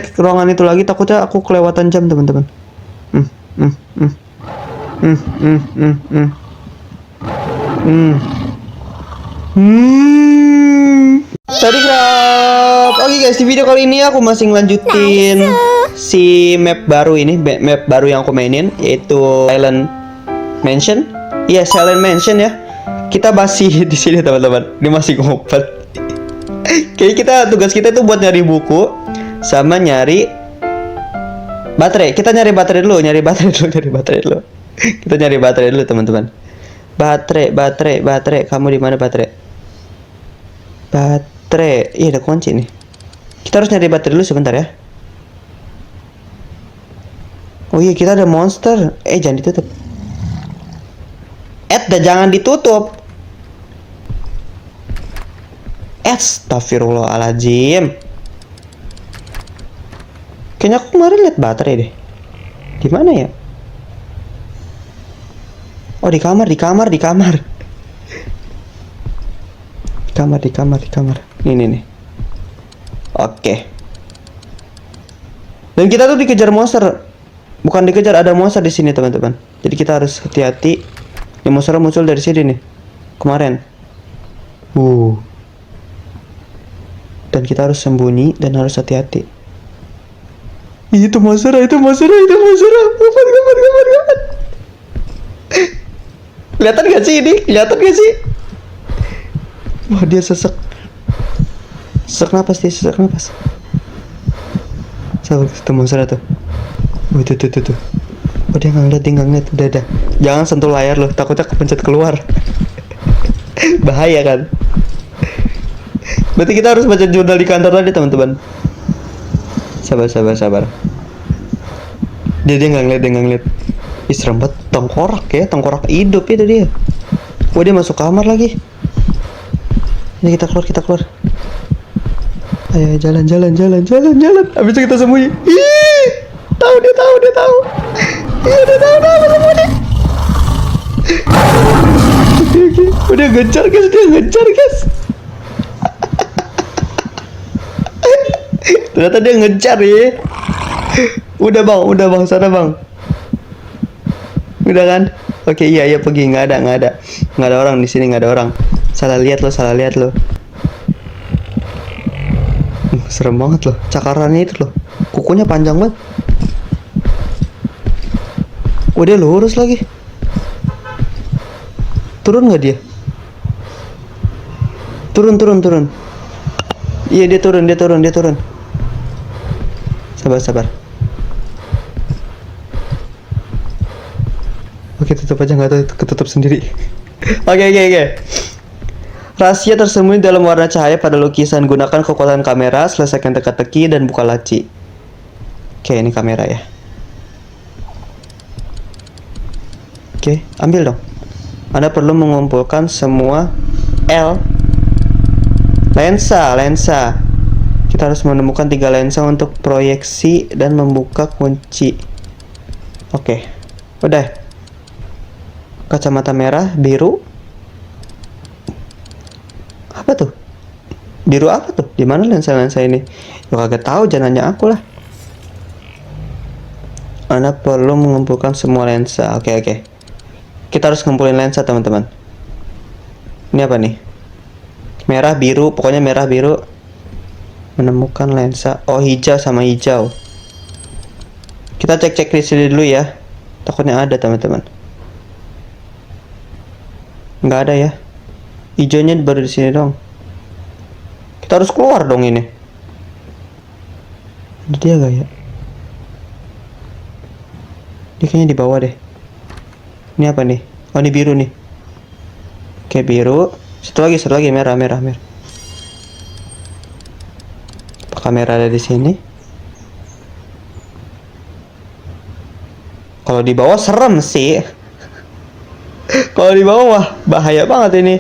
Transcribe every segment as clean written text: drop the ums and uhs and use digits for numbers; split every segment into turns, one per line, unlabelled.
ke ruangan itu lagi, takutnya aku kelewatan jam teman-teman. Hmm, hmm, hmm, hmm, hmm, hmm, hmm. Sorry Grab. Oke guys, di video kali ini aku masih ngelanjutin si map baru ini, map baru yang aku mainin, yaitu Silent Mansion. Iya, Silent Mansion ya. Kita masih di sini teman-teman. Ini masih ngumpet. Kayak tugas kita itu buat nyari buku sama nyari baterai. Kita nyari baterai dulu. Kita nyari baterai dulu teman-teman. Baterai. Kamu di mana baterai? Baterai. Iya, ada kunci nih. Kita harus nyari baterai dulu sebentar ya. Oh iya, kita ada monster. Jangan ditutup. Jangan ditutup. Astagfirullahaladzim. Kayaknya aku kemarin lihat baterai deh. Di mana ya? Oh, di kamar. Di kamar. Nih. Oke. Dan kita tuh dikejar monster. Bukan dikejar, ada monster di sini, teman-teman. Jadi kita harus hati-hati. Yang monster muncul dari sini nih. Kemarin. Dan kita harus sembunyi dan harus hati-hati. Itu monster. Kapan. Kelihatan gak sih ini? Wah, dia sesak napas. Sabar, itu monster tuh. Tuh. Oh, dia nggak ngeliat. Udah. Jangan sentuh layar loh, takutnya kepencet keluar. Bahaya kan? Berarti kita harus baca jurnal di kantor tadi, teman-teman. Sabar. Dia nggak ngeliat. Ih, serem banget. Tengkorak hidup itu dia. Wah, dia masuk kamar lagi. Ini kita keluar. Ayo, jalan. Habis itu kita sembunyi. Ih, dia tahu. Iya, dia tahu sembunyi. Oke. Dia ngejar guys. Ternyata dia ngejar ya. Udah bang, sana bang. Udah kan? Oke, iya pergi. Nggak ada orang di sini, nggak ada orang. Salah lihat lo. Serem banget loh, cakarannya itu loh. Kukunya panjang banget. Dia lurus lagi. Turun nggak dia? Turun. Iya, dia turun. Sabar. Oke, tutup aja, nggak tahu itu ketutup sendiri. Oke. Rahasia tersembunyi dalam warna cahaya pada lukisan. Gunakan kekuatan kamera, selesaikan teka-teki dan buka laci. Oke, ini kamera ya. Oke, ambil dong. Anda perlu mengumpulkan semua lensa. Kita harus menemukan 3 lensa untuk proyeksi dan membuka kunci. Oke, udah. Kacamata merah, biru. Apa tuh? Biru apa tuh? Di mana lensa ini? Ya kagak tahu, jangan nanya aku lah. Anda perlu mengumpulkan semua lensa. Oke. Kita harus ngumpulin lensa, teman-teman. Ini apa nih? Merah, biru, pokoknya merah, biru. Menemukan lensa. Oh, hijau sama hijau. Kita cek di sini dulu ya. Takutnya ada, teman-teman. Nggak ada ya. Hijaunya baru di sini dong. Kita harus keluar dong ini. Ada dia gak ya? Dia kayaknya di bawah deh. Ini apa nih? Oh, ini biru nih. Oke, biru. Satu lagi merah. Apa kamera ada di sini? Kalau di bawah serem sih. Kalau di bawah wah, bahaya banget ini.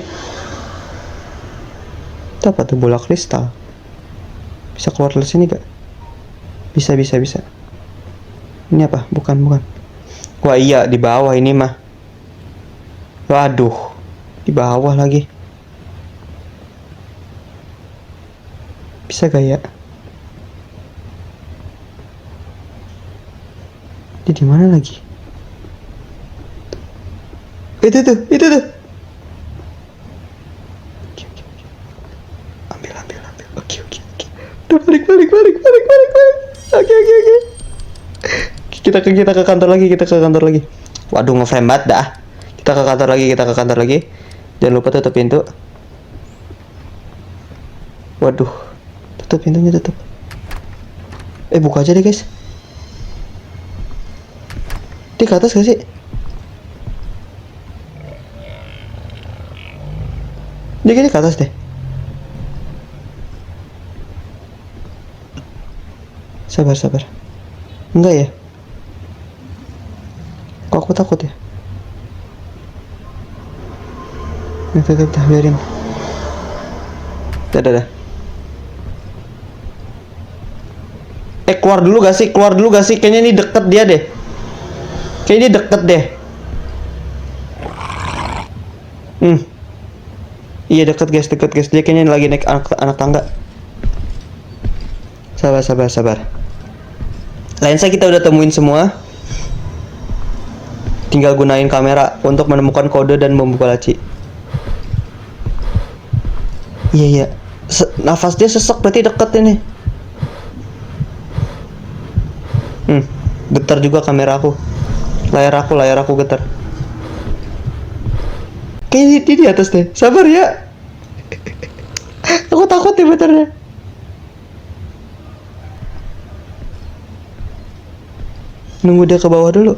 Itu apa tuh, bola kristal? Bisa keluar dari sini gak? Bisa. Ini apa? Bukan. Wah iya, di bawah ini mah. Waduh, di bawah lagi. Bisa gak ya? Dia di mana lagi? Itu tuh. Oke, oke, oke. Ambil. Oke. Udah balik. Oke. Kita ke kantor lagi. Waduh, ngeframe banget dah. Kita ke kantor lagi. Jangan lupa tutup pintu. Waduh, tutup pintunya. Buka aja deh guys. Dia ke atas gak sih? Dia kayaknya ke atas deh. Sabar. Enggak ya? Kok aku takut ya? Tetap biarin. Dah. Keluar dulu gak sih? Kayaknya ini deket dia deh. Iya deket guys. Dia kayaknya lagi naik anak tangga. Sabar. Lensa kita udah temuin semua. Tinggal gunain kamera untuk menemukan kode dan membuka laci. Iya. Nafas dia sesek, berarti deket ini. Getar juga kamera aku. Layar aku getar. Kayaknya dia di atas deh. Sabar ya. Aku takut ya bentarnya. Nunggu dia ke bawah dulu.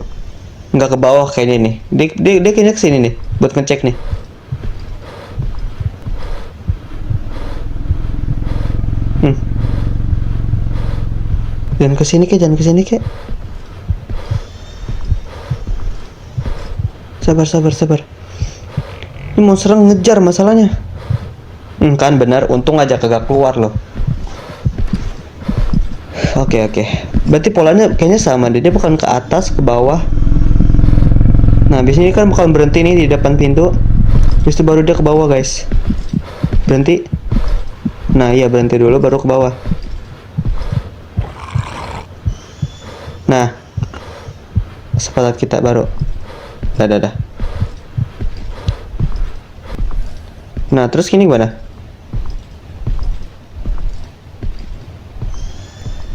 Nggak ke bawah kayaknya nih. Dia kayaknya kesini nih buat ngecek nih. Jangan kesini kek. Sabar. Ini monster ngejar masalahnya. Kan benar, untung aja kagak keluar loh. Oke. Berarti polanya kayaknya sama deh. Dia bukan ke atas, ke bawah. Nah, biasanya kan bakal berhenti nih di depan pintu. Terus itu baru dia ke bawah, guys. Berhenti. Nah, iya berhenti dulu baru ke bawah. Nah, sepakat kita baru. Dah. Nah, terus gini gimana?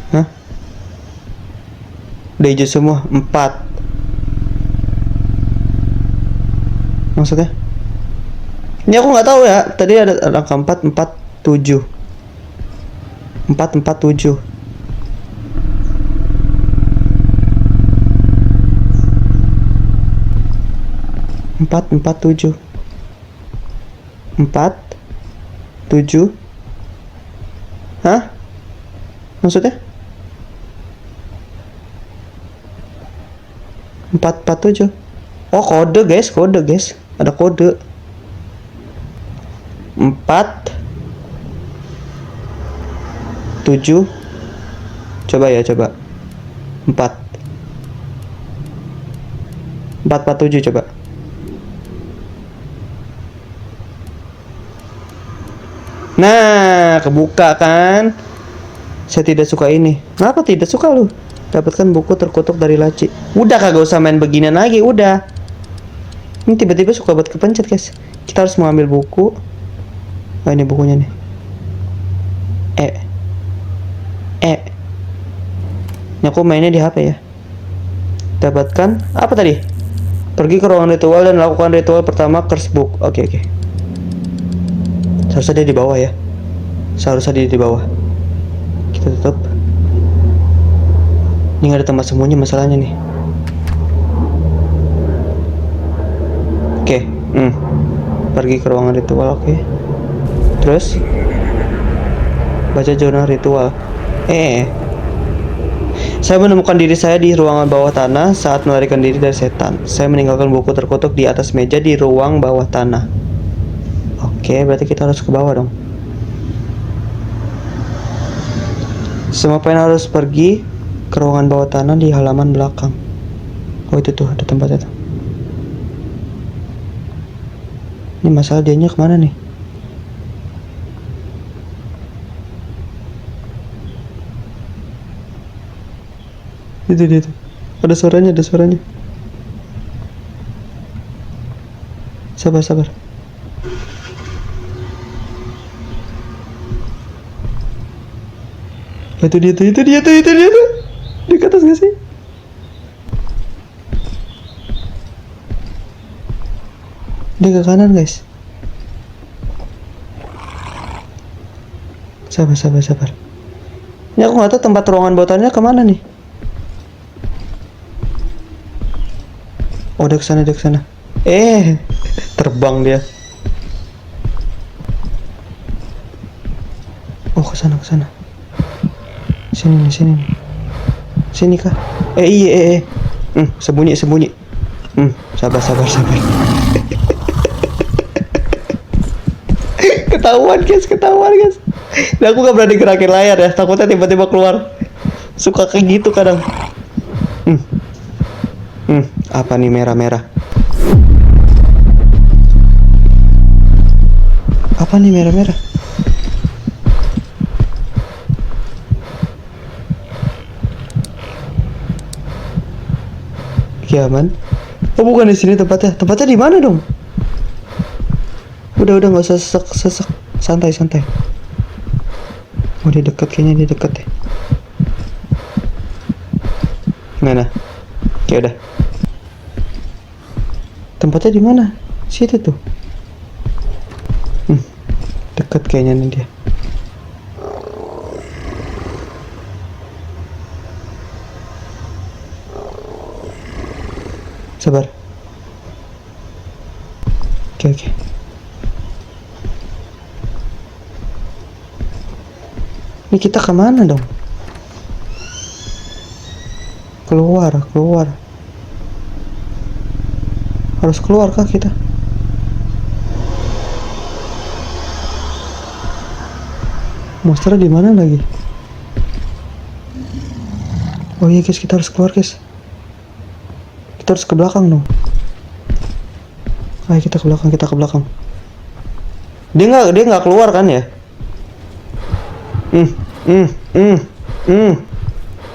Hah? Udah hijau semua, 4. Maksudnya? Ini aku nggak tahu ya. Tadi ada angka 4, 7. 4, 7. 4, 7. Hah? Maksudnya? 4, 7. Oh, kode guys. Ada kode. 4, 7. Coba. 4, 7 coba. Nah, kebuka kan? Saya tidak suka ini. Kenapa tidak suka lu? Dapatkan buku terkutuk dari laci. Udah kagak usah main beginian lagi, udah. Ini tiba-tiba suka buat kepencet, guys. Kita harus mengambil buku. Oh, ini bukunya nih. Ini aku mainnya di HP ya. Dapatkan apa tadi? Pergi ke ruangan ritual dan lakukan ritual pertama curse book. Oke. Seharusnya dia di bawah ya. Kita tutup. Ini nggak ada tempat sembunyi masalahnya nih. Oke. Pergi ke ruangan ritual. Oke. Terus baca jurnal ritual. Saya menemukan diri saya di ruangan bawah tanah saat melarikan diri dari setan. Saya meninggalkan buku terkutuk di atas meja di ruang bawah tanah. Oke, berarti kita harus ke bawah dong. Semua pemain harus pergi ke ruangan bawah tanah di halaman belakang. Oh, itu tuh ada tempatnya tuh. Ini masalah dianya kemana nih? Itu dia tuh. Ada suaranya, ada suaranya. Sabar, sabar. Itu dia tuh, itu dia tuh, itu dia tuh. Di atas gak sih? Dia ke kanan guys. Sabar, sabar, sabar. Ini aku nggak tahu tempat ruangan botannya kemana nih. Oh, dia kesana, dia kesana. Terbang dia. Oh, kesana, kesana. Sini nih, sini nih. Sini kah? Iya. Sembunyi, sembunyi. Sabar, sabar, sabar. Ketahuan guys, ketahuan guys. Nah, aku gak berani gerakin layar ya, takutnya tiba-tiba keluar. Suka kayak gitu kadang. Apa nih merah-merah? Apa nih merah-merah? Ya aman. Oh, bukan di sini tempatnya. Tempatnya di mana dong? Udah nggak usah sesek, santai. Oh, dia dekat, kayaknya dia dekat deh. Mana? Ya udah. Tempatnya di mana? Situ tuh. Dekat kayaknya nih dia. Sabar. Oke. Ini kita kemana dong? Keluar. Harus keluar kah kita? Monsternya di mana lagi? Oh iya guys, kita harus keluar guys. Kita harus ke belakang dong. Ayo kita ke belakang. Dia nggak keluar kan ya?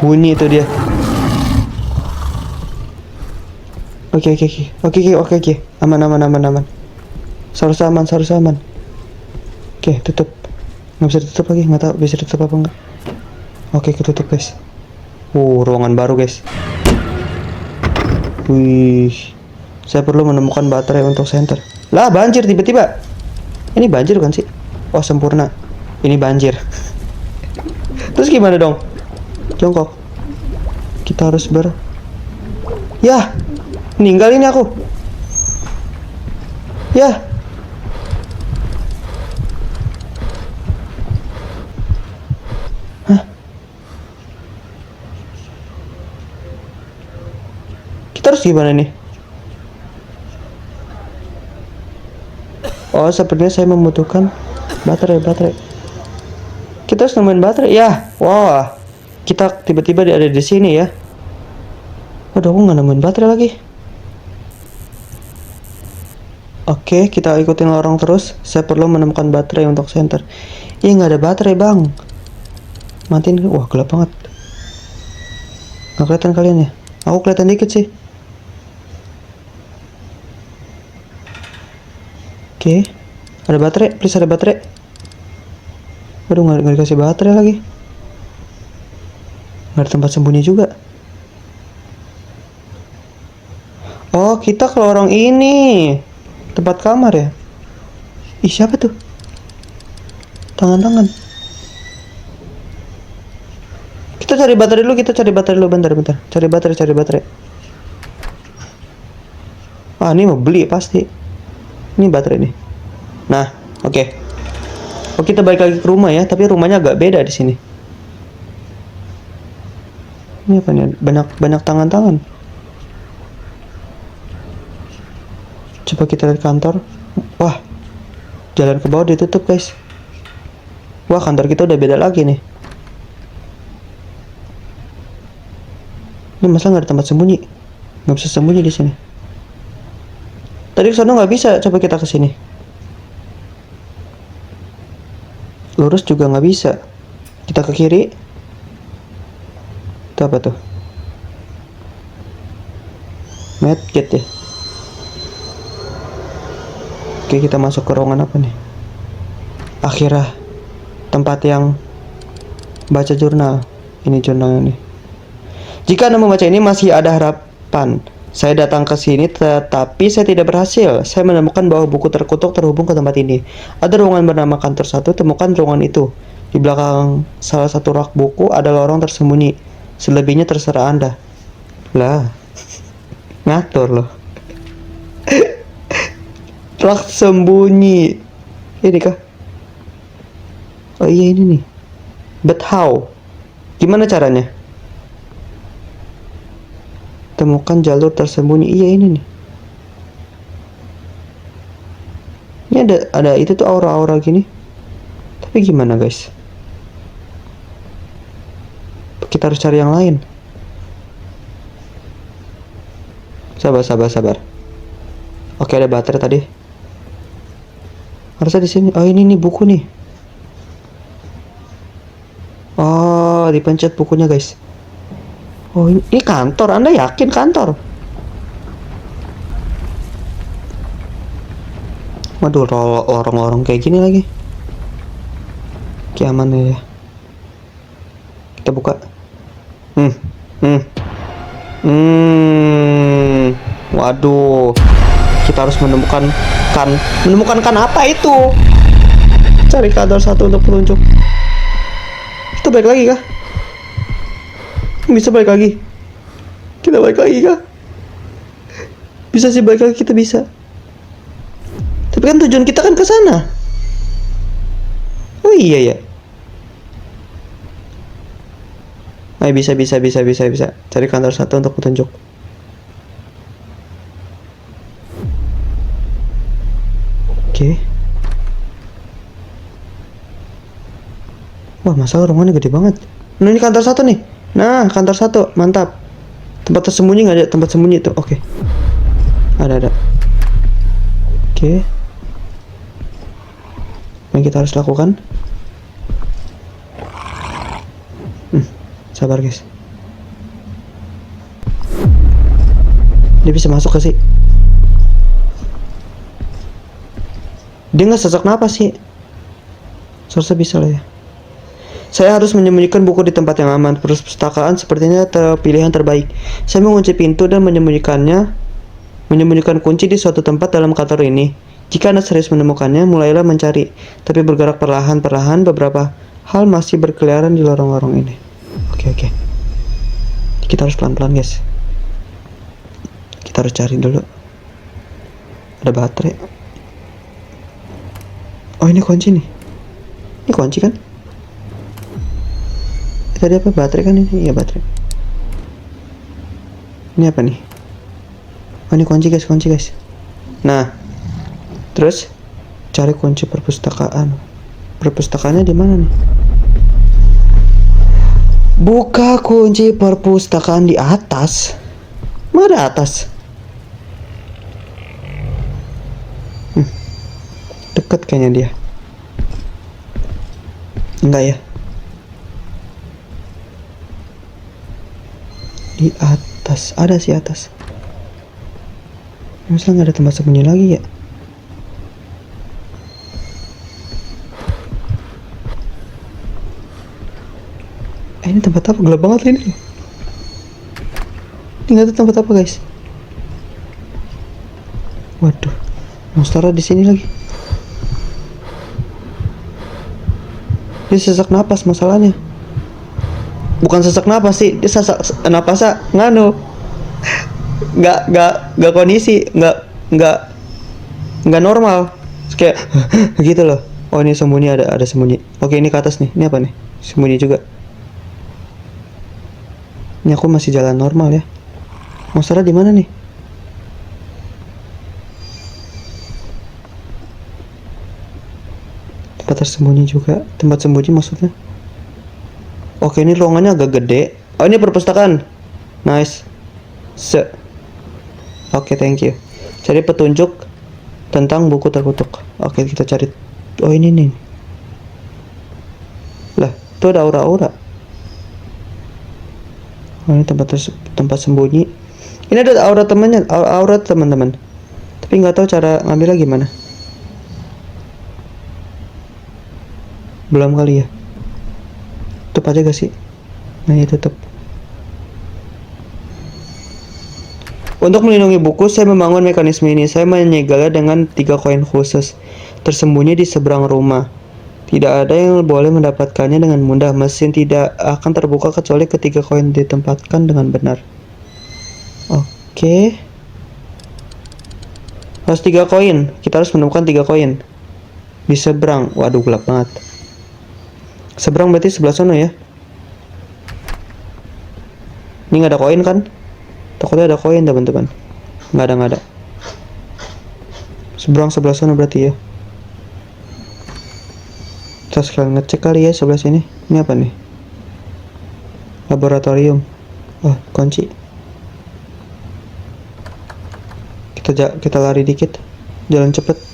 Bunyi itu dia. Oke. Aman. Harus aman. Oke, tutup. Nggak bisa ditutup lagi, nggak tahu bisa ditutup apa enggak. Oke, ketutup guys. Ruangan baru guys. Wih, saya perlu menemukan baterai untuk senter. Lah, banjir tiba-tiba. Ini banjir kan sih? Oh, sempurna. Ini banjir. Terus gimana dong? Jongkok. Kita harus Yah, ninggal ini aku. Yah. Hah? Kita harus gimana nih? Oh, sepertinya saya membutuhkan baterai. Kita harus nemuin baterai ya. Wah, kita tiba-tiba ada di sini ya. Aduh, aku nggak nemuin baterai lagi. Oke, kita ikutin lorong terus. Saya perlu menemukan baterai untuk senter. Ih, nggak ada baterai bang. Matiin. Wah, gelap banget. Nggak kelihatan kalian ya? Aku kelihatan dikit sih. Oke, ada baterai. Please, ada baterai. Aduh, nggak dikasih baterai lagi. Nggak ada tempat sembunyi juga. Oh, kita ke lorong ini. Tempat kamar ya. Ih, siapa tuh? Tangan. Kita cari baterai dulu, bentar. Cari baterai. Ah, ini mau beli pasti. Ini baterai nih. Nah, oke. Oh, kita balik lagi ke rumah ya, tapi rumahnya agak beda di sini. Ini apa nih? Banyak tangan. Coba kita lihat kantor. Wah, jalan ke bawah ditutup guys. Wah, kantor kita udah beda lagi nih. Ini masalah nggak ada tempat sembunyi. Nggak bisa sembunyi di sini. Tadi kesana nggak bisa. Coba kita ke sini. Lurus juga nggak bisa. Kita ke kiri. Itu apa tuh? Medkit ya. Oke, kita masuk ke ruangan apa nih? Akhirnya tempat yang baca jurnal. Ini jurnal ini. Jika Anda membaca ini masih ada harapan. Saya datang ke sini tetapi saya tidak berhasil. Saya menemukan bahwa buku terkutuk terhubung ke tempat ini. Ada ruangan bernama kantor 1, temukan ruangan itu. Di belakang salah satu rak buku ada lorong tersembunyi. Selebihnya terserah Anda. Lah, ngatur loh. Rak sembunyi. Ini kah? Oh iya ini nih. But how? Gimana caranya? Temukan jalur tersembunyi. Iya ini nih. Ini ada itu tuh aura-aura gini. Tapi gimana guys? Kita harus cari yang lain. Sabar. Oke, ada baterai tadi. Harusnya di sini. Oh ini nih buku nih. Oh, dipencet bukunya guys. Oh ini kantor. Anda yakin kantor? Waduh, lorong-lorong kayak gini lagi. Kiaman ya. Kita buka. Waduh. Kita harus menemukan kan apa itu? Cari kantor 1 untuk petunjuk. Kita balik lagi kah? Bisa balik lagi. Kita balik lagi kah? Bisa sih balik lagi, kita bisa. Tapi kan tujuan kita kan ke sana. Oh iya ya. Ayo bisa. Cari kantor 1 untuk petunjuk. Oke. Wah, masalah ruangannya gede banget. Nah, ini kantor 1 nih. Nah, kantor 1, mantap. Tempat tersembunyi nggak ada? Tempat sembunyi itu, oke. Ada. Oke. Yang kita harus lakukan. Sabar guys. Dia bisa masuk ke sih? Dia nggak sesak napas sih. Seharusnya bisa lah ya. Saya harus menyembunyikan buku di tempat yang aman. Perpustakaan sepertinya pilihan terbaik. Saya mengunci pintu dan menyembunyikan kunci di suatu tempat dalam kantor ini. Jika Anda serius menemukannya, mulailah mencari. Tapi bergerak perlahan-perlahan, beberapa hal masih berkeliaran di lorong-lorong ini. Oke. Kita harus pelan-pelan guys. Kita harus cari dulu. Ada baterai. Oh ini kunci nih. Ini kunci kan? Tadi apa? Baterai kan ini? Iya baterai. Ini apa nih? Oh ini kunci guys. Nah, terus cari kunci perpustakaan. Perpustakaannya di mana nih? Buka kunci perpustakaan di atas. Mana atas? Deket kayaknya dia. Enggak ya? Di atas, ada sih atas. Masa nggak ada tempat sembunyi lagi ya? Ini tempat apa? Gelap banget ini. Ini nggak tahu tempat apa guys. Waduh, monster di sini lagi. Dia sesak napas masalahnya. Bukan sesak napas sih, dia sesak napasnya nganu. Nggak kondisi, nggak normal. Kayak gitu loh. Oh ini sembunyi, ada sembunyi. Oke ini ke atas nih. Ini apa nih? Sembunyi juga. Ini aku masih jalan normal ya. Monsternya di mana nih? Tempat tersembunyi juga. Tempat sembunyi maksudnya. Oke ini ruangannya agak gede. Oh ini perpustakaan. Nice. Oke thank you. Cari petunjuk tentang buku terkutuk. Oke kita cari. Oh ini nih. Lah tuh ada aura-aura. Oh ini tempat sembunyi. Ini ada aura temannya, aura teman-teman. Tapi nggak tahu cara ngambilnya gimana. Belum kali ya. Tutup aja gak sih? Nah, ya tutup. Untuk melindungi buku, saya membangun mekanisme ini. Saya menyegelnya dengan 3 koin khusus, tersembunyi di seberang rumah. Tidak ada yang boleh mendapatkannya dengan mudah. Mesin tidak akan terbuka kecuali ketiga koin ditempatkan dengan benar. Oke. Harus 3 koin. Kita harus menemukan 3 koin. Di seberang. Waduh, gelap banget. Seberang berarti sebelah sana ya. Ini nggak ada koin kan? Takutnya ada koin teman-teman. Nggak ada. Seberang sebelah sana berarti ya. Kita sekalian ngecek kali ya sebelah sini. Ini apa nih? Laboratorium. Oh, kunci. Kita lari dikit. Jalan cepet.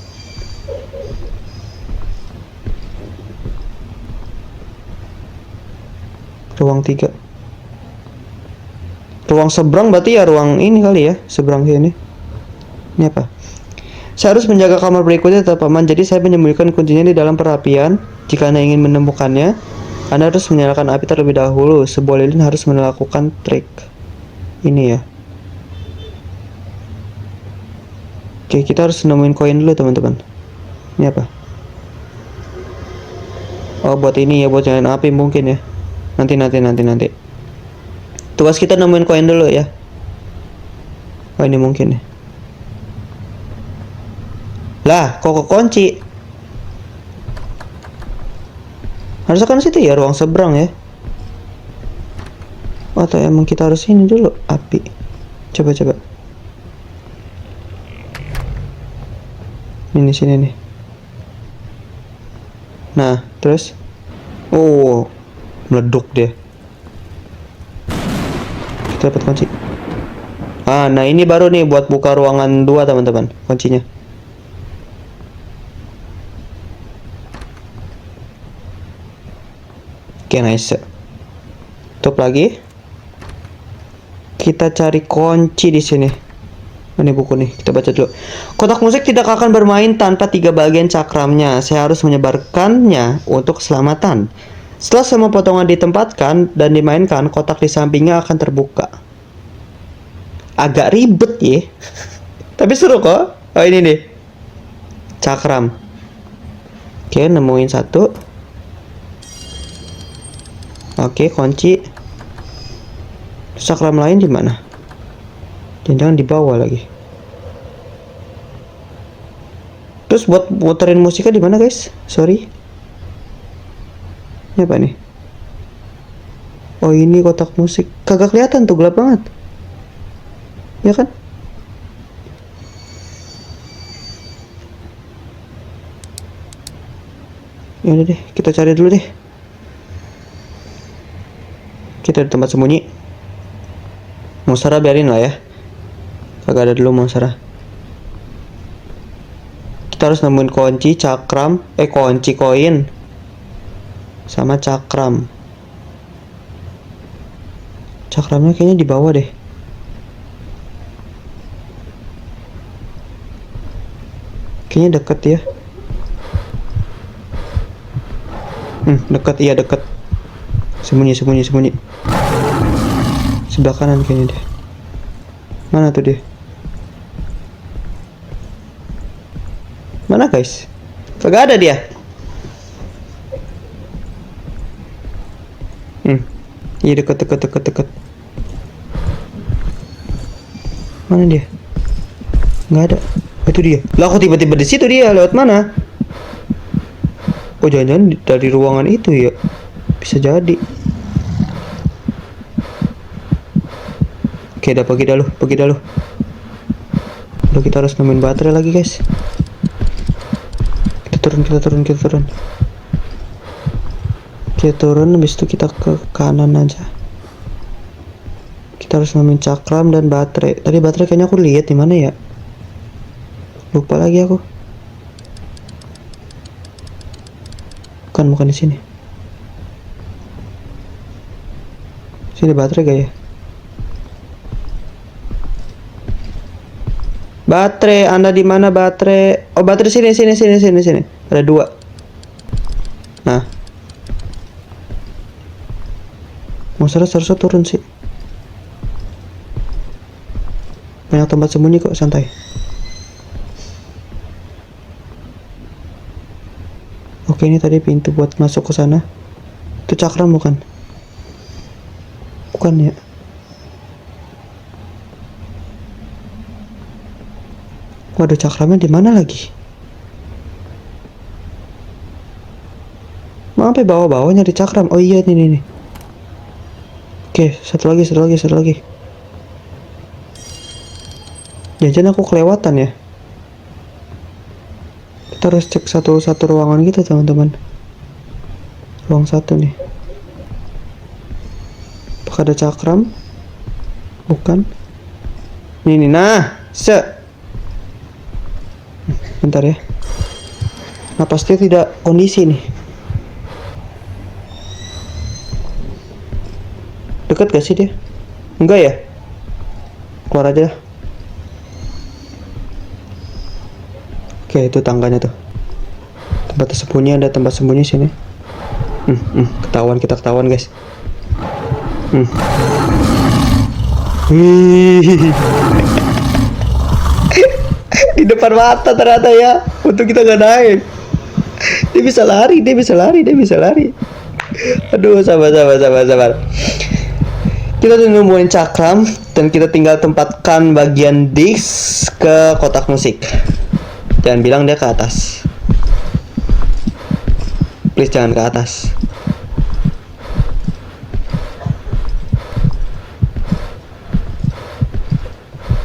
Ruang 3. Ruang seberang berarti ya ruang ini kali ya. Seberang sini. Ini apa? Saya harus menjaga kamar berikutnya tetap aman. Jadi saya menyembunyikan kuncinya di dalam perapian. Jika Anda ingin menemukannya, Anda harus menyalakan api terlebih dahulu. Sebuah lilin harus melakukan trik. Ini ya. Oke, kita harus nemuin koin dulu teman-teman. Ini apa? Oh, buat ini ya, buat nyalain api mungkin ya. Nanti. Tugas kita nemuin koin dulu ya. Oh, ini mungkin ya. Lah, kok kunci? Harusnya kan situ ya, ruang seberang ya. Oh, atau emang kita harus ini dulu, api. Coba. Ini sini nih. Nah, terus. Oh, meleduk dia. Kita dapat kunci. Nah ini baru nih buat buka ruangan 2 teman-teman, kuncinya. Oke, nice. Tutup lagi. Kita cari kunci di sini. Ini buku nih, kita baca dulu. Kotak musik tidak akan bermain tanpa 3 bagian cakramnya. Saya harus menyebarkannya untuk keselamatan. Setelah semua potongan ditempatkan dan dimainkan, kotak di sampingnya akan terbuka. Agak ribet ya. Tapi seru kok. Oh, ini nih. Cakram. Oke, nemuin 1. Oke, kunci. Cakram lain di mana? Jangan di bawah lagi. Terus buat muterin musiknya di mana, guys? Sorry. Ini apa nih? Oh, ini kotak musik. Kagak kelihatan tuh, gelap banget. Ya kan? Ya udah deh, kita cari dulu deh. Kita di tempat sembunyi. Monstera biarin lah ya. Kagak ada dulu monstera. Kita harus nemuin kunci, cakram, kunci koin. Sama cakram. Cakramnya kayaknya di bawah deh. Kayaknya deket ya. Deket, iya deket. Sembunyi. Sebelah kanan kayaknya deh. Mana tuh dia? Mana guys? Kagak ada dia. Iya deket. Mana dia? Nggak ada. Itu dia. Lah kok tiba-tiba di situ dia? Lewat mana? Oh, jangan-jangan dari ruangan itu ya? Bisa jadi. Oke, udah pergi dah lu. Lalu kita harus nemuin baterai lagi, guys. Kita turun. Kita turun, habis itu kita ke kanan aja. Kita harus nemuin cakram dan baterai. Tadi baterai kayaknya aku lihat di mana ya? Lupa lagi aku. Bukan di sini. Sini baterai gak ya? Baterai, Anda di mana baterai? Oh, baterai sini. Ada 2. Nah. Masalah seharusnya turun sih. Banyak tempat sembunyi kok, santai. Oke, ini tadi pintu buat masuk ke sana. Itu cakram bukan? Bukan ya? Waduh, cakramnya di mana lagi? Mau sampai bawah-bawah nyari cakram. Oh iya, nih. Oke, satu lagi. Jangan aku kelewatan ya. Kita harus cek satu ruangan gitu, teman-teman. Ruang 1 nih. Apakah ada cakram? Bukan. Ini nah, bentar ya. Nah, pasti tidak kondisi nih. Dekat gak sih dia? Enggak ya? Keluar aja. Oke, itu tangganya tuh. Tempat sembunyi, ada tempat sembunyi sini. Kita ketahuan guys. Wih. Di depan mata ternyata ya. Untuk kita nggak naik. Dia bisa lari. Aduh, sabar. Kita udah nemuin cakram dan kita tinggal tempatkan bagian disk ke kotak musik. Jangan bilang dia ke atas. Please jangan ke atas.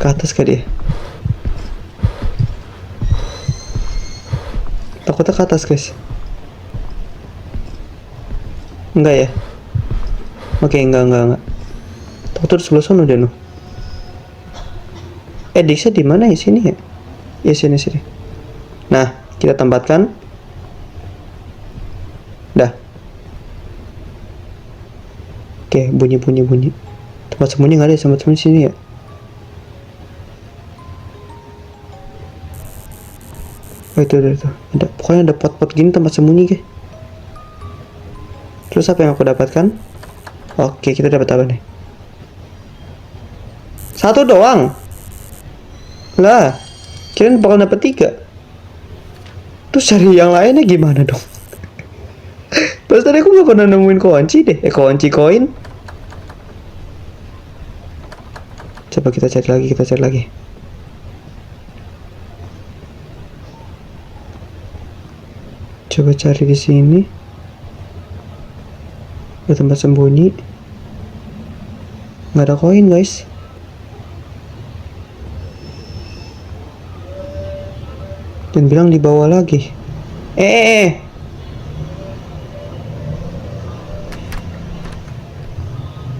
Ke atas ke dia. Takutnya ke atas guys. Enggak ya? Oke, enggak. Takutnya di sebelah sana dia. Disknya di mana ya? Sini ya? Ya sini. Nah, kita tempatkan. Dah. Oke, bunyi. Tempat sembunyi nggak ada, tempat sembunyi sini ya. Oh itu. Ada, pokoknya ada pot-pot gini tempat sembunyi guys. Terus apa yang aku dapatkan? Oke, kita dapat apa nih? 1 doang. Lah, kirain bakal dapat 3. Terus cari yang lainnya gimana dong? Pas tadi aku gak pernah nemuin kunci deh. Kunci koin. Coba kita cari lagi. Coba cari di sini. Ada tempat sembunyi. Nggak ada koin guys. Dan bilang di bawah lagi.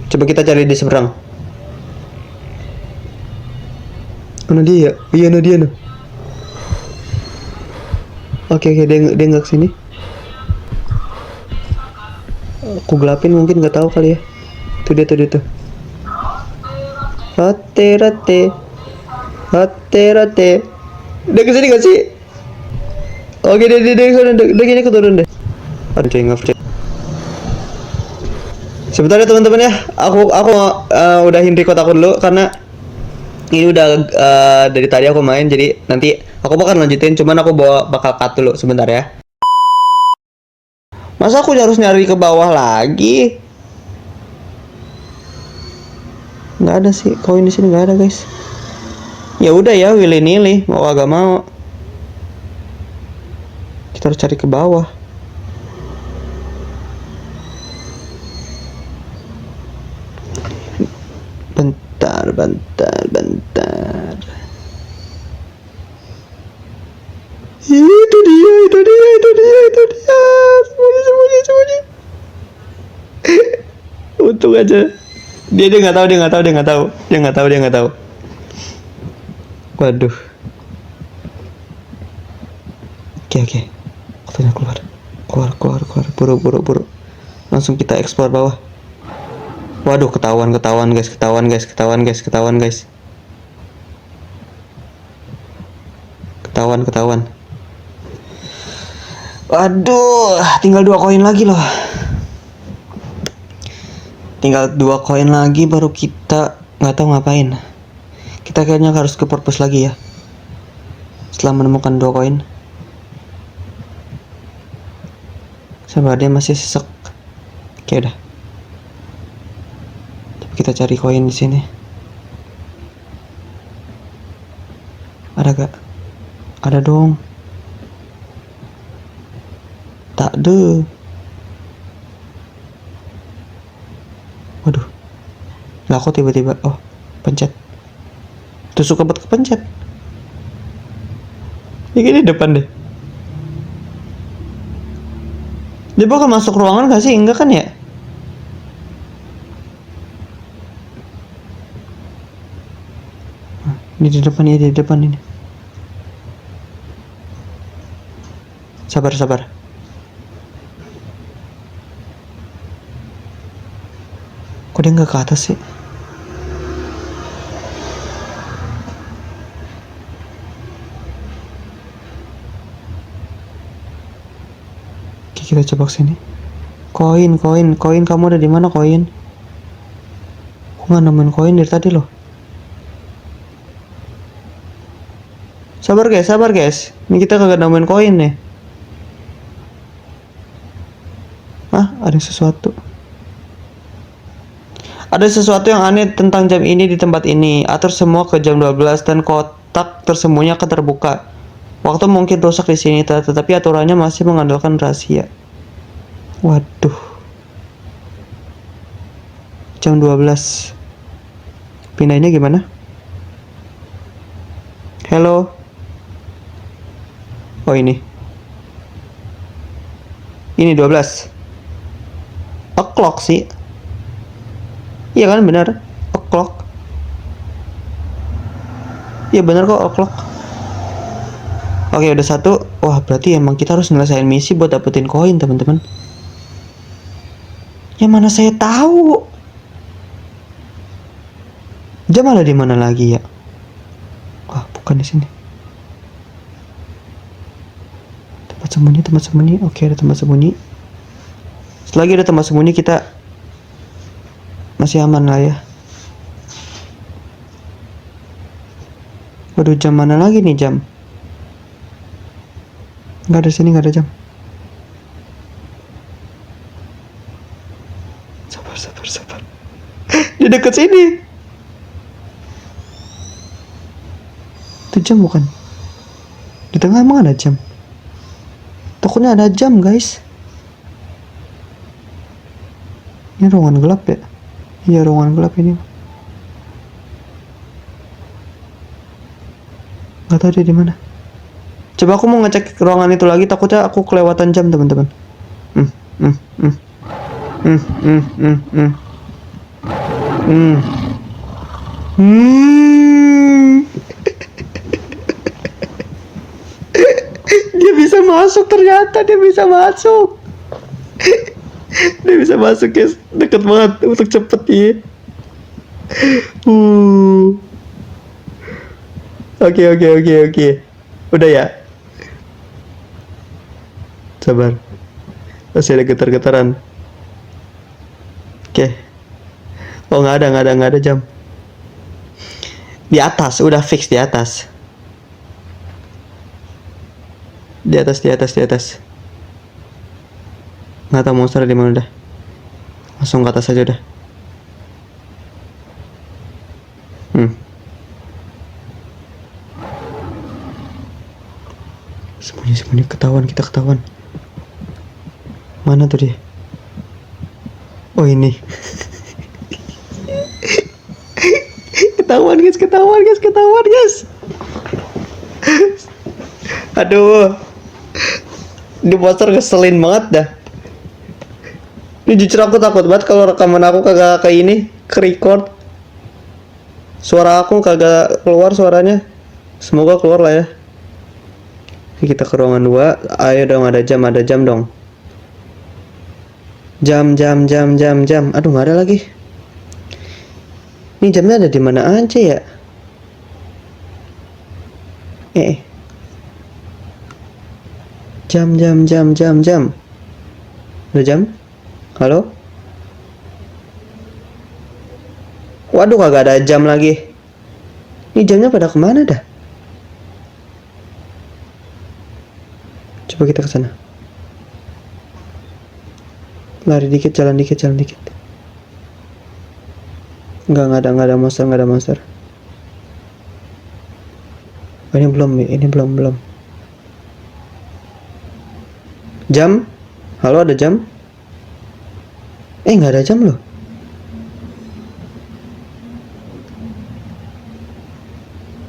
Coba kita cari di seberang. Mana dia? Iya, dia. Oke, dia nggak kesini. Aku gelapin mungkin, nggak tahu kali ya. Tuh dia tuh. Rate. Dia kesini nggak sih? Oke, dia gini keturun deh. Aduh, coy. Sebentar ya teman-teman ya. Aku udahin record aku dulu karena ini udah dari tadi aku main, jadi nanti aku bakal lanjutin, cuman aku bakal cut dulu sebentar ya. Masa aku harus nyari ke bawah lagi? Nggak ada sih, koin di sini nggak ada guys. Ya udah ya, willy-nilly, mau agak mau. Kita harus cari ke bawah. Bentar. Itu dia. Sembunyi. Untung aja. Dia nggak tahu. Waduh. Oke. Waktunya keluar. Buru. Langsung kita explore bawah. Waduh, ketahuan guys. ketahuan. Waduh, tinggal 2 koin lagi loh. Tinggal 2 koin lagi baru kita nggak tahu ngapain. Kita kayaknya harus ke purpose lagi ya. Setelah menemukan 2 koin. Sabar, dia masih sesek. Oke udah. Coba kita cari koin di sini. Ada gak? Ada dong. Tak ada. Waduh. Lah kok tiba-tiba pencet. Tuh suka buat kepencet. Ini di depan deh. Dia bakal masuk ruangan gak sih? Enggak kan ya? Ini di depan ya, di depan ini. Sabar. Kok dia nggak ke atas sih? Oke, kita coba sini. Koin, kamu ada di mana koin? Aku nggak nemuin koin dari tadi loh. Sabar guys. Ini kita kagak nemuin koin nih. Ada sesuatu. Ada sesuatu yang aneh tentang jam ini di tempat ini. Atur semua ke jam 12 dan kotak tersembunyi akan terbuka. Waktu mungkin rusak di sini, tetapi aturannya masih mengandalkan rahasia. Waduh. Jam 12. Pindahnya gimana? Hello. Oh ini 12 o'clock sih. Iya kan, benar o'clock. Iya benar kok, o'clock. Oke, udah 1. Wah, berarti emang kita harus nyelesain misi buat dapetin koin, teman-teman. Ya mana saya tahu. Jam ada di mana lagi ya? Wah, bukan di sini. Tempat sembunyi. Oke, ada tempat sembunyi. Selagi ada tempat sembunyi kita masih aman lah ya. Waduh, jam mana lagi nih jam? Nggak ada sini, nggak ada jam. Sabar. Di dekat sini. Itu jam bukan? Di tengah emang ada jam? Takutnya ada jam, guys. Ini ruangan gelap ya? Iya, ruangan gelap ini. Gak tahu dia di mana. Coba aku mau ngecek ruangan itu lagi, takutnya aku kelewatan jam, teman-teman. Dia bisa masuk, ternyata dia bisa masuk. Dia bisa masuk, guys. Deket banget untuk cepet ya. Oke. Udah ya. Sabar. Masih ada getar-getaran. Oke. Oh, nggak ada jam. Di atas, udah fix di atas. Di atas. Nggak tahu monster di mana udah. Langsung ke atas aja udah. Sembunyi, kita ketahuan. Mana tuh dia? Oh ini. Ketahuan guys. Aduh. Di monster ngeselin banget dah. Ini jujur aku takut banget kalau rekaman aku kagak kayak ini, ke record. Suara aku kagak keluar suaranya. Semoga keluar lah ya. Kita ke ruangan 2. Ayo dong, ada jam dong. Jam. Aduh, nggak ada lagi. Ini jamnya ada di mana aja ya? Jam. Udah jam? Halo? Waduh, kagak ada jam lagi. Ini jamnya pada kemana dah? Coba kita ke sana. Lari dikit, jalan dikit. Nggak ada monster. Oh, ini belum. Jam? Halo, ada jam? Nggak ada jam loh.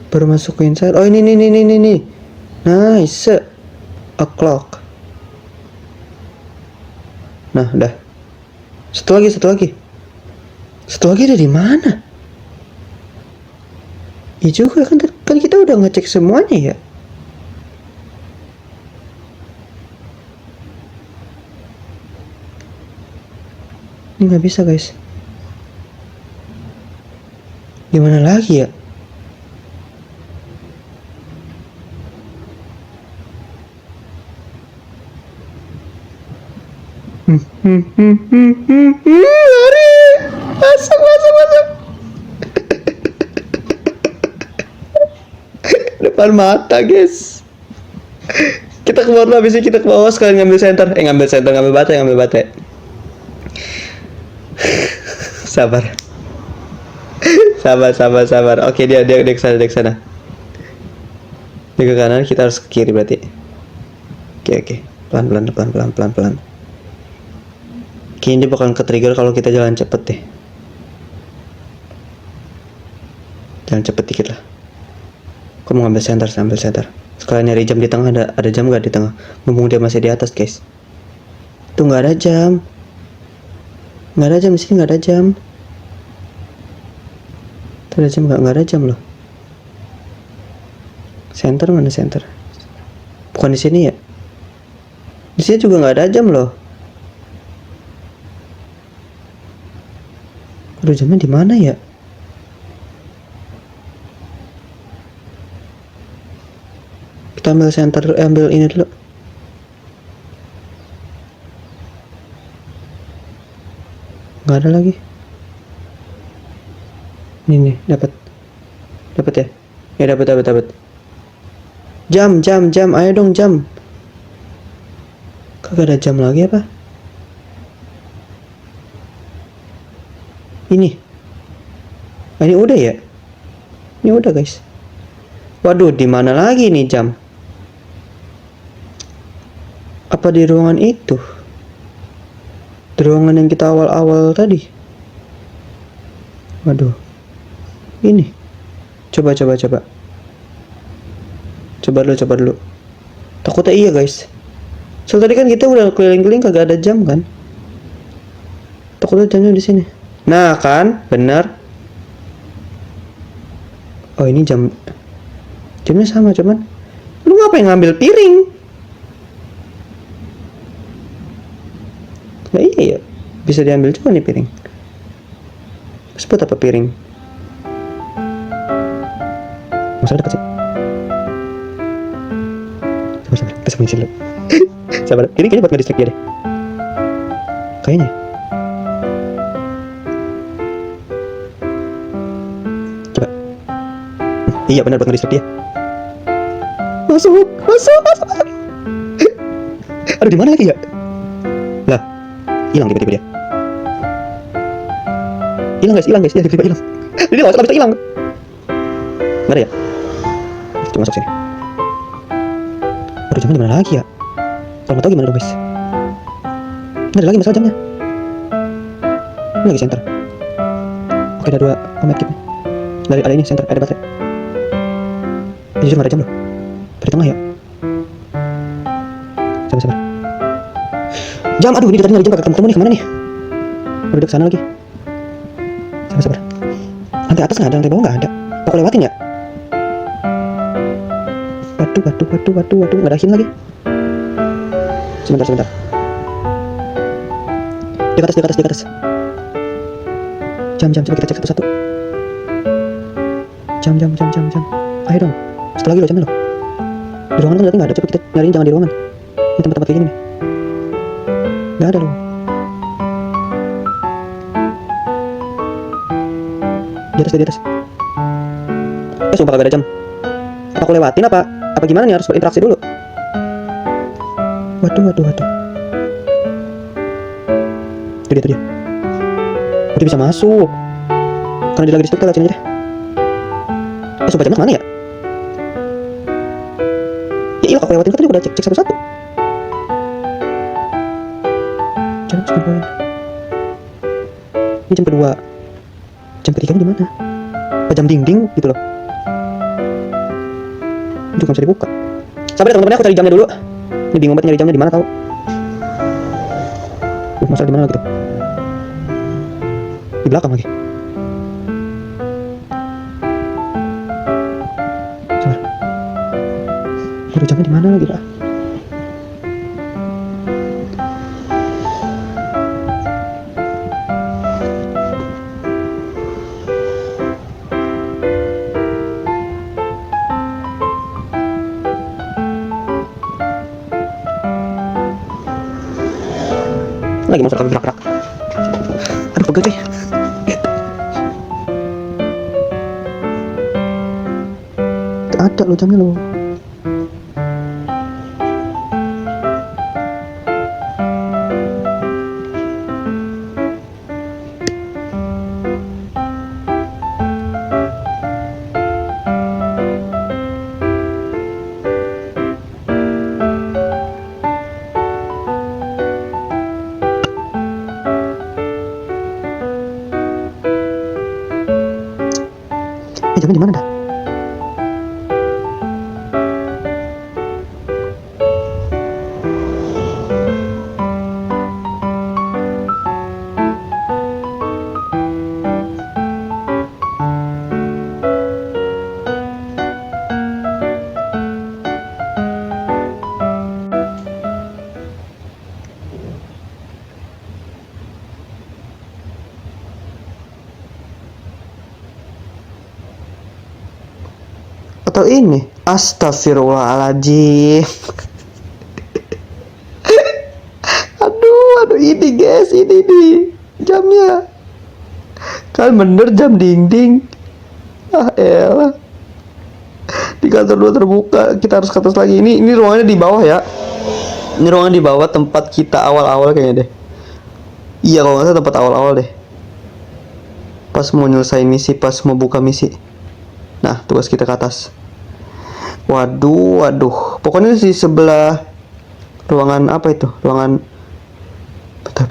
Baru masuk ke inside. Oh, ini. Nice. O'clock. Nah, udah. Satu lagi. Satu lagi ada di mana? Ya juga kan kita udah ngecek semuanya ya. Ini nggak bisa guys. Gimana lagi ya? Lari. Masuk. Depan mata guys. Kita keluar dulu, habis ini kita ke bawah sekalian ngambil baterai. Sabar. Oke, dia ke sana. Dia ke kanan, kita harus ke kiri berarti. Oke. Pelan. Kayaknya dia bakal ke-trigger kalau kita jalan cepet deh. Jalan cepet dikit lah. Aku mau ambil center. Sekalian nyari jam di tengah, ada jam nggak di tengah? Mumpung dia masih di atas guys. Tuh nggak ada jam. Di sini nggak ada jam. Tuh ada jam nggak ada jam loh. Center mana center? Bukan di sini ya? Di sini juga nggak ada jam loh. Aduh, jamnya di mana ya? Kita ambil center, ambil ini dulu. Nggak ada lagi. Ini nih, dapat ya? Ya dapat. Jam, ayo dong jam. Kagak ada jam lagi apa? Ini udah ya? Ini udah guys. Waduh, di mana lagi nih jam? Apa di ruangan itu? Di ruangan yang kita awal tadi? Waduh. Ini. Coba. Coba dulu. Takutnya iya guys. So tadi kan kita udah keliling-keliling kagak ada jam kan? Takutnya jamnya di sini. Nah kan, benar. Oh, ini jamnya sama, cuman lu ngapain ngambil piring? Nah iya ya, bisa diambil juga nih piring. Terus buat apa piring? Masalah dekat sih. Sabar, kita sembunyi dulu. Sabar, ini kayaknya buat ngedistrik dia deh. Kayaknya. Iya benar, buat ngedistrik dia. Masuk. Aduh, di mana lagi ya? Lah, hilang tiba-tiba dia. Hilang guys, dia tiba-tiba hilang. Ini nggak bisa hilang. Nggak ada ya? Coba masuk sini. Aduh, jamnya di mana lagi ya? Kalau nggak tahu gimana dong guys? Nggak ada lagi masalah jamnya. Ini lagi center. Oke, ada 2 medkit nih. Dari ada ini center, ada baterai. Ini jujur nggak ada jam loh. Dari tengah ya. Sabar. Jam, aduh, ini tadi nyari jam kagak ketemu nih, kemana nih? Udah ke sana lagi. Sabar. Lantai atas nggak ada, lantai bawah nggak ada. Pokok lewatin ya. Waduh, nggak ada hin lagi. Sebentar. Di atas. Jam, coba kita cek satu-satu. Jam. Ayo dong. Satu lagi loh jamnya loh. Di ruangan kan berarti nggak ada, coba kita nyariin jangan di ruangan. Di tempat-tempat kayak gini nih. Nggak ada loh. Di atas, di atas. Sumpah kagak ada jam. Apa aku lewatin apa? Apa gimana nih, harus berinteraksi dulu? Waduh. Itu dia. Dia bisa masuk. Karena dia lagi di spektor lah, sini aja deh. Sumpah jamnya kemana ya? Ya iya, aku lewatin kan tadi udah cek satu-satu. Jam 9. Ini jam kedua. Jam ketiganya di mana? Jam dinding gitu loh. Ini juga bisa dibuka. Sabar ya teman-teman, aku cari jamnya dulu. Ini bingung banget nyari jamnya di mana tahu. Masalah di mana gitu? Di belakang lagi. Sabar. Aduh, jamnya di mana lagi pak? Lagi masuk lagi gerak-gerak. Aduh, pegel cuy. Ada lo jamnya lo. Jamnya di mana dah? Atau ini? Astagfirullahaladzim. aduh ini guys, ini jamnya. Kan bener jam dinding. Ah elah. Di kantor 2 terbuka, kita harus ke atas lagi. Ini ruangannya di bawah ya. Ini ruangan di bawah tempat kita awal-awal kayaknya deh. Iya kalau nggak salah tempat awal-awal deh. Pas mau nyelesain misi, pas mau buka misi. Nah, tugas kita ke atas. Waduh. Pokoknya di sebelah ruangan apa itu? Ruangan bentar.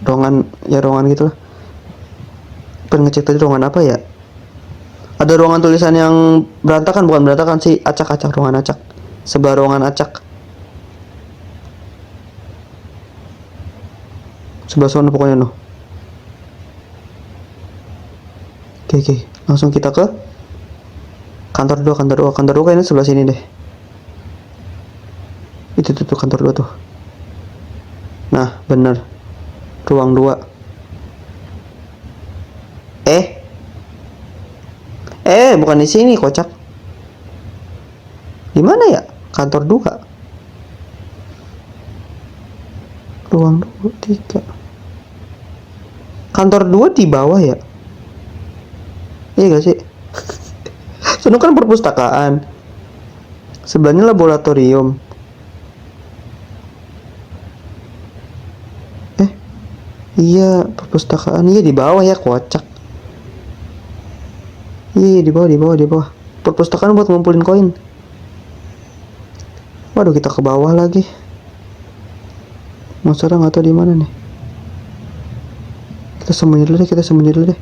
Ruangan gitu lah. Pengen ngecek tadi ruangan apa ya? Ada ruangan tulisan yang berantakan, bukan berantakan sih, acak, ruangan acak. Sebelah ruangan acak. Sebelah sana pokoknya noh. Oke. Langsung kita ke kantor 2 kayaknya sebelah sini deh. Itu tuh kantor 2 tuh. Nah, bener. Ruang 2. Bukan di sini, kocak. Di mana ya? Kantor 2. Ruang 3. Kantor 2 di bawah ya? Iya gak sih? Sono kan perpustakaan. Sebelahnya laboratorium. Iya, perpustakaan. Iya di bawah ya, kocak. Iya di bawah. Perpustakaan buat ngumpulin koin. Waduh, kita ke bawah lagi. Mau serang atau di mana nih? Kita sembunyi dulu deh.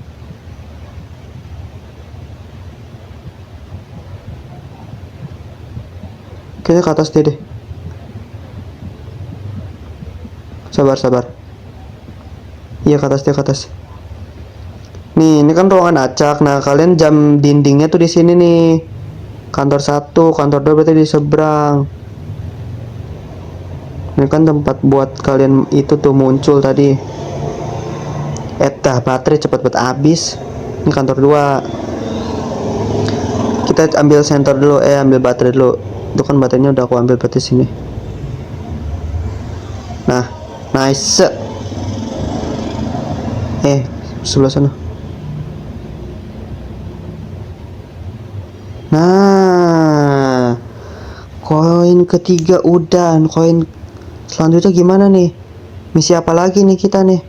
Kayaknya ke atas deh. Sabar. Iya, ke atas. Nih, ini kan ruangan acak. Nah, kalian jam dindingnya tuh di sini nih. Kantor 1, kantor 2 berarti di seberang. Ini kan tempat buat kalian itu tuh muncul tadi. Baterai cepet banget habis. Ini kantor 2. Kita ambil sensor dulu, ambil baterai dulu. Itu kan baterainya udah aku ambil berarti sini. Nah, nice. Sebelah sana. Nah, koin ketiga udah. Koin selanjutnya gimana nih? Misi apa lagi nih kita nih?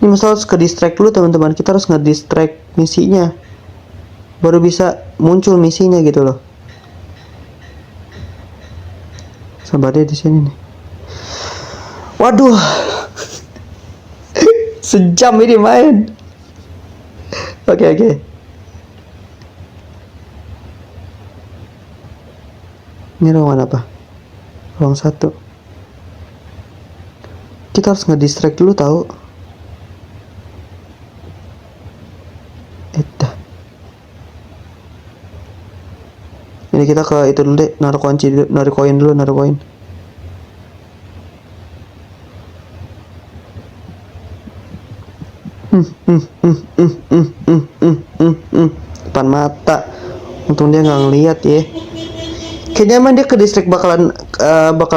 Ini masalah harus ke distract dulu teman-teman. Kita harus nge-distract misinya, baru bisa muncul misinya gitu loh. Sabar deh di sini nih. Waduh, sejam ini main. Oke. Ini ruangan apa? Ruang 1. Kita harus nge-distract dulu tahu. Ini kita ke itu dulu deh, naruh kunci dulu, naruh koin dulu, naruh koin. Depan mata. Untung dia nggak ngeliat ya. Kayaknya emang dia ke distrik bakalan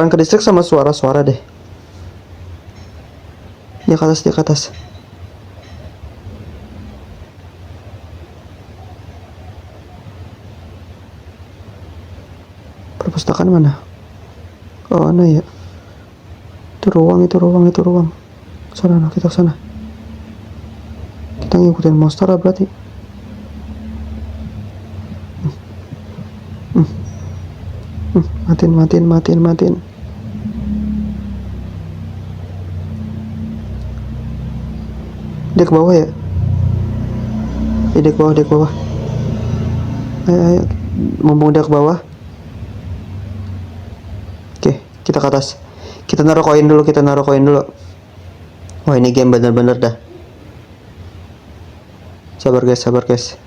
ke distrik sama suara-suara deh. Dia ke atas. Perpustakaan mana? Oh, mana ya? Itu ruang. Sana, kita sana. Kita ngikutin monster lah berarti. Matiin. Dia ke bawah ya? Dia ke bawah. Ayo. Mumpung dia ke bawah. Oke, kita ke atas. Kita naruh koin dulu. Wah, ini game bener-bener dah. Sabar guys.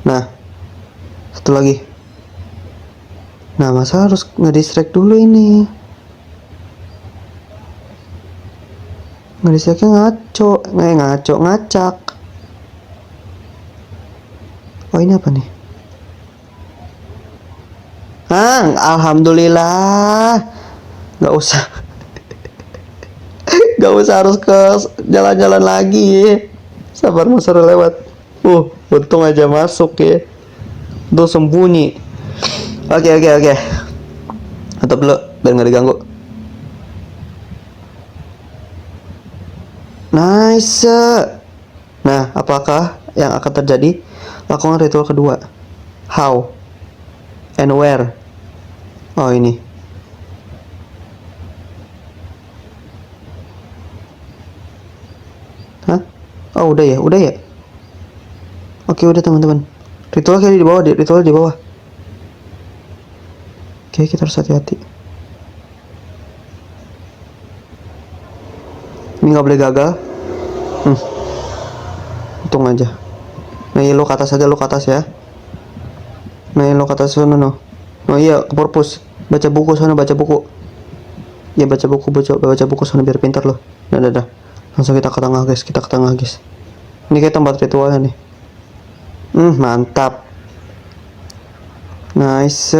Nah, satu lagi. Nah, masa harus nge-distract dulu ini? Nge-distractnya ngacak. Oh, ini apa nih? Alhamdulillah. Gak usah harus ke jalan-jalan lagi. Sabar, monster lewat. Untung aja masuk ya. Tuh sembunyi. Oke. Tutup dulu biar nggak diganggu. Nice. Nah, apakah yang akan terjadi? Lakukan ritual kedua. How and where? Oh, ini. Hah? Oh, udah ya. Oke, udah teman-teman. Ritual kayak di bawah. Oke, kita harus hati-hati. Ini nggak boleh gagal. Untung aja. Nah, lo ke atas ya. Nah, lo ke atas sana no. Oh iya, ke purpose. Baca buku sana. Ya, baca buku sana biar pintar lo. Dah. Langsung kita ke tengah guys. Ini kayak tempat ritualnya nih. Mantap. Nice.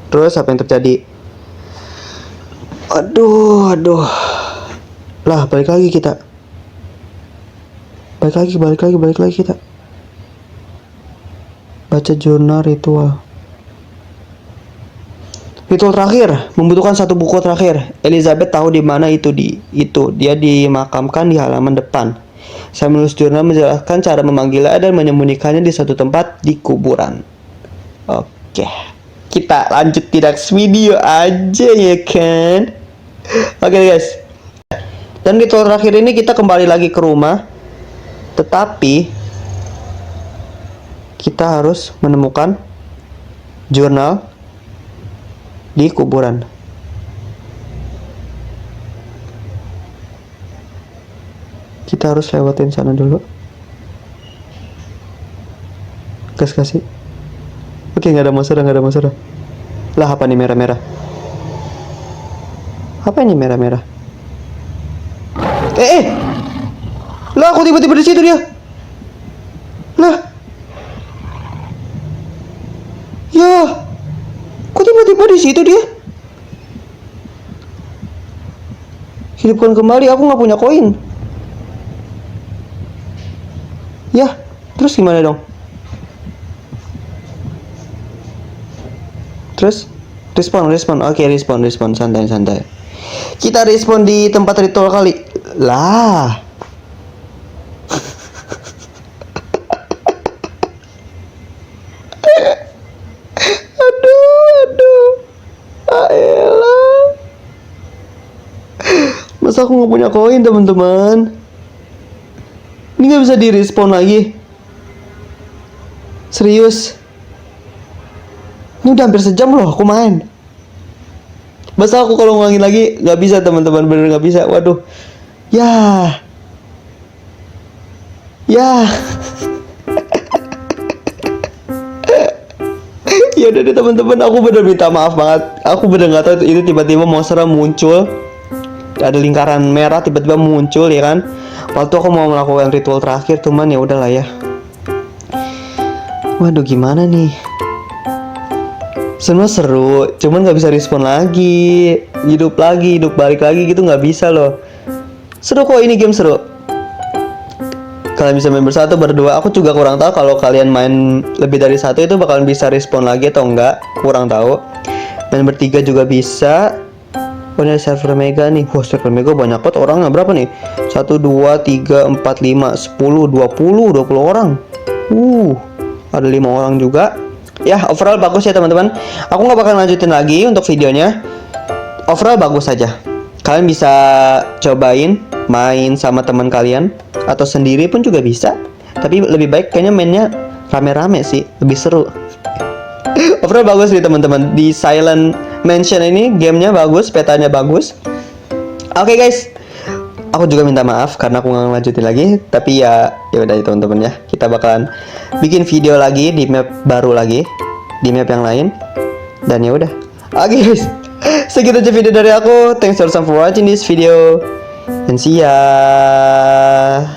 Terus apa yang terjadi? Aduh. Lah, balik lagi kita. Baca jurnal ritual. Ritual terakhir membutuhkan satu buku terakhir. Elizabeth tahu di mana itu. Dia dimakamkan di halaman depan. Saya menulis jurnal menjelaskan cara memanggilnya dan menyembunyikannya di satu tempat di kuburan. Oke, kita lanjut di next video aja ya kan. Oke guys. Dan ritual terakhir ini kita kembali lagi ke rumah. Tetapi kita harus menemukan jurnal di kuburan. Kita harus lewatin sana dulu. Gas kasih. Oke, nggak ada masalah. Lah, apa nih merah-merah? Apa ini merah-merah? Lah, kok tiba-tiba di situ dia? Lah. Ya. Kok tiba-tiba di situ dia? Hidupkan kembali, aku nggak punya koin. Ya, terus gimana dong? Terus? Respon. Oke, respon. Santai. Kita respon di tempat ritual kali. Lah. Aduh. Ayolah. Masa aku nggak punya koin, teman-teman? Ini nggak bisa direspon lagi. Serius. Ini udah hampir sejam loh aku main. Masa aku kalau ngulangin lagi nggak bisa, teman-teman, bener nggak bisa. Waduh. Ya. Ya udah deh teman-teman, aku bener minta maaf banget. Aku bener nggak tahu itu tiba-tiba monster muncul. Ada lingkaran merah tiba-tiba muncul ya kan. Waktu aku mau melakukan ritual terakhir, cuman ya udahlah ya. Waduh, gimana nih? Sebenarnya seru, cuman nggak bisa respon lagi, hidup balik lagi gitu nggak bisa loh. Seru kok, ini game seru. Kalian bisa main bersatu, berdua. Aku juga kurang tahu kalau kalian main lebih dari satu itu bakalan bisa respon lagi atau enggak. Kurang tahu. Main bertiga juga bisa. Oh, ini server mega nih. Wah, server mega banyak banget orangnya. Berapa nih? 1, 2, 3, 4, 5, 10, 20 orang. Ada 5 orang juga. Ya, overall bagus ya teman-teman. Aku nggak bakal lanjutin lagi untuk videonya. Overall bagus saja. Kalian bisa cobain main sama teman kalian atau sendiri pun juga bisa. Tapi lebih baik kayaknya mainnya rame-rame sih, lebih seru. Overall bagus nih teman-teman. Di Silent Mansion ini gamenya bagus, petanya bagus. Oke guys, aku juga minta maaf karena aku nggak lanjutin lagi. Tapi ya udah ya teman-teman ya. Kita bakalan bikin video lagi di map baru lagi, di map yang lain. Dan ya udah. Oke guys, segitu aja video dari aku. Thanks for watching this video. And see ya.